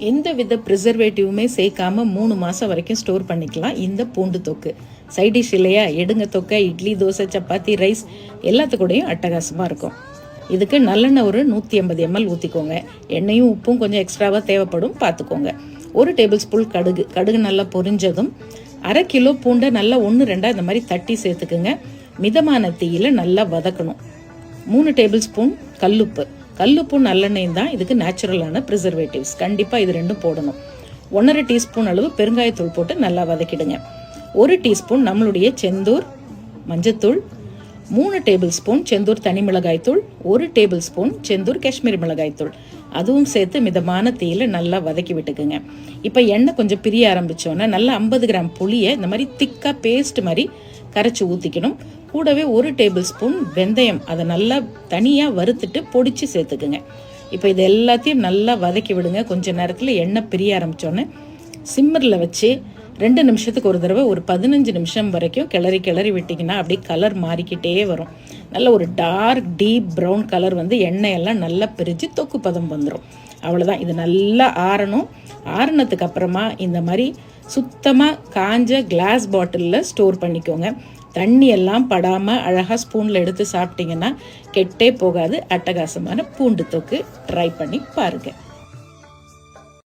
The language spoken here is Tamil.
எந்த வித ப்ரிசர்வேட்டிவுமே சேர்க்காம 3 மாதம் வரைக்கும் ஸ்டோர் பண்ணிக்கலாம் இந்த பூண்டு தொக்கு. சைட் டிஷ் இல்லையா, எடுங்க தொக்கை, இட்லி, தோசை, சப்பாத்தி, ரைஸ் எல்லாத்துக்கூடையும் அட்டகாசமாக இருக்கும். இதுக்கு நல்லெண்ணெய் ஒரு 150 ml ஊற்றிக்கோங்க. எண்ணெயும் உப்பும் கொஞ்சம் எக்ஸ்ட்ராவாக தேவைப்படும், பார்த்துக்கோங்க. 1 டேபிள் ஸ்பூன் கடுகு நல்லா பொரிஞ்சதும் 1/2 கிலோ பூண்டை நல்லா 1-2 இந்த மாதிரி தட்டி சேர்த்துக்குங்க. மிதமான தீயில் நல்லா வதக்கணும். 3 டேபிள் ஸ்பூன் கல்லுப்பு நல்லெண்ணெயும் தான் இதுக்கு நேச்சுரலான ப்ரிசர்வேட்டிவ்ஸ். கண்டிப்பாக இது ரெண்டும் போடணும். 1/2 டீஸ்பூன் அளவு பெருங்காயத்தூள் போட்டு நல்லா வதக்கிடுங்க. 1 டீஸ்பூன் நம்மளுடைய செந்தூர் மஞ்சத்தூள், 3 டேபிள் ஸ்பூன் செந்தூர் தனி மிளகாய்த்தூள், 1 டேபிள் ஸ்பூன் செந்தூர் காஷ்மீரி மிளகாய்த்தூள், அதுவும் சேர்த்து மிதமான தீயில் நல்லா வதக்கி விட்டுக்குங்க. இப்போ எண்ணெய் கொஞ்சம் பிரிய ஆரம்பித்தோன்னே நல்லா 50 கிராம் புளியை இந்த மாதிரி திக்காக பேஸ்ட் மாதிரி கரைச்சி ஊற்றிக்கணும். கூடவே 1 டேபிள் ஸ்பூன் வெந்தயம், அதை நல்லா தனியாக வறுத்துட்டு பொடிச்சு சேர்த்துக்குங்க. இப்போ இது எல்லாத்தையும் நல்லா வதக்கி விடுங்க. கொஞ்சம் நேரத்தில் எண்ணெய் பிரிய ஆரம்பித்தோன்னே சிம்மரில் வச்சு 2 நிமிஷத்துக்கு ஒரு தடவை ஒரு 15 நிமிஷம் வரைக்கும் கிளறி விட்டிங்கன்னா அப்படியே கலர் மாறிக்கிட்டே வரும். நல்ல ஒரு டார்க் டீப் ப்ரௌன் கலர் வந்து எண்ணெயெல்லாம் நல்லா பிரிஞ்சு தொக்கு பதம் வந்துடும். அவ்வளோதான். இது நல்லா ஆறணும். ஆறுனதுக்கு அப்புறமா இந்த மாதிரி சுத்தமாக காஞ்ச கிளாஸ் பாட்டிலில் ஸ்டோர் பண்ணிக்கோங்க. தண்ணி எல்லாம் படாமல் அழகாக ஸ்பூனில் எடுத்து சாப்பிட்டிங்கன்னா கெட்டே போகாது. அட்டகாசமான பூண்டு தொக்கு ட்ரை பண்ணி பாருங்கள்.